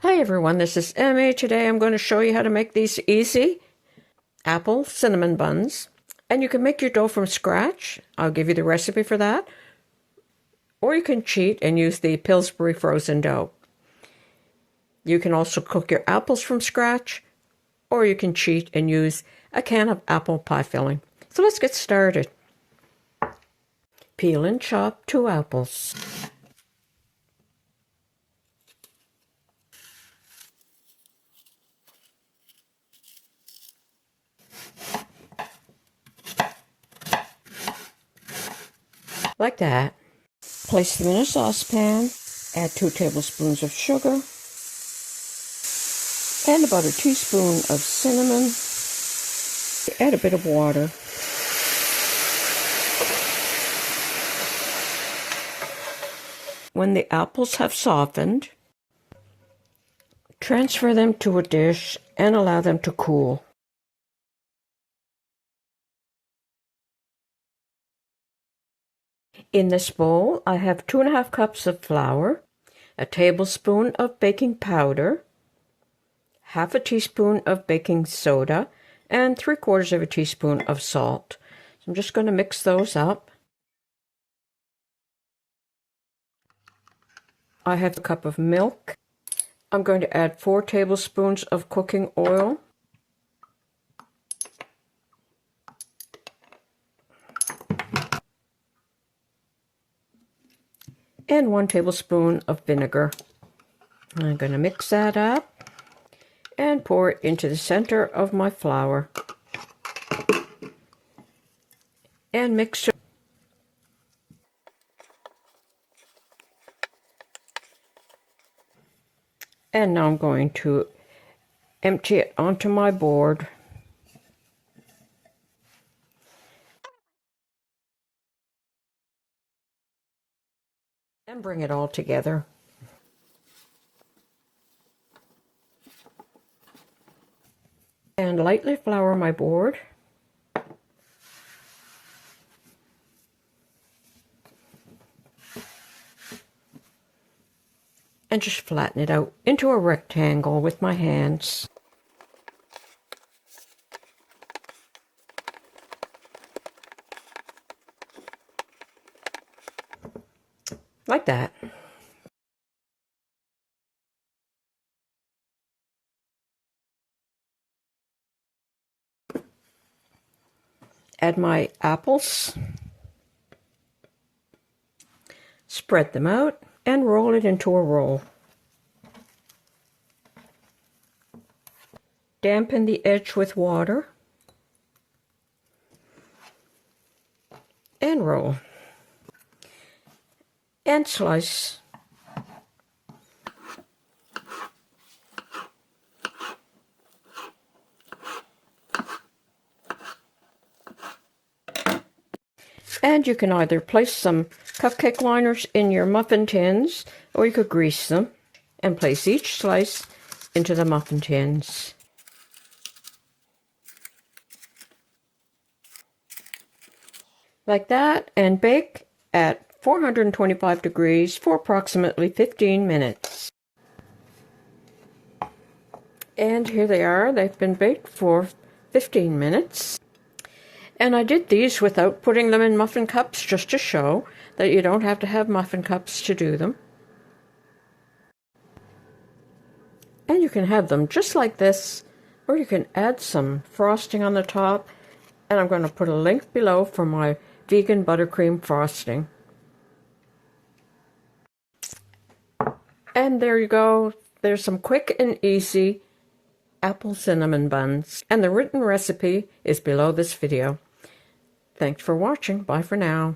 Hi everyone, this is Emmy. Today I'm going to show you how to make these easy apple cinnamon buns. And you can make your dough from scratch. I'll give you the recipe for that. Or you can cheat and use the Pillsbury frozen dough. You can also cook your apples from scratch, or you can cheat and use a can of apple pie filling. So let's get started. Peel and chop 2 apples. Like that. Place them in a saucepan. Add 2 tablespoons of sugar and about a teaspoon of cinnamon. Add a bit of water. When the apples have softened, transfer them to a dish and allow them to cool. In this bowl, I have 2½ cups of flour, a tablespoon of baking powder, half a teaspoon of baking soda, and 3/4 of a teaspoon of salt. So I'm just going to mix those up. I have a cup of milk. I'm going to add 4 tablespoons of cooking oil. And 1 tablespoon of vinegar. I'm going to mix that up and pour it into the center of my flour. And mix it. And now I'm going to empty it onto my board. And bring it all together. And lightly flour my board. And just flatten it out into a rectangle with my hands. Like that. Add my apples. Spread them out and roll it into a roll. Dampen the edge with water. And roll. And slice. And you can either place some cupcake liners in your muffin tins, or you could grease them and place each slice into the muffin tins. Like that, and bake at 425 degrees for approximately 15 minutes. And here they are. They've been baked for 15 minutes. And I did these without putting them in muffin cups, just to show that you don't have to have muffin cups to do them. And you can have them just like this, or you can add some frosting on the top. And I'm going to put a link below for my vegan buttercream frosting. And there you go. There's some quick and easy apple cinnamon buns. And the written recipe is below this video. Thanks for watching. Bye for now.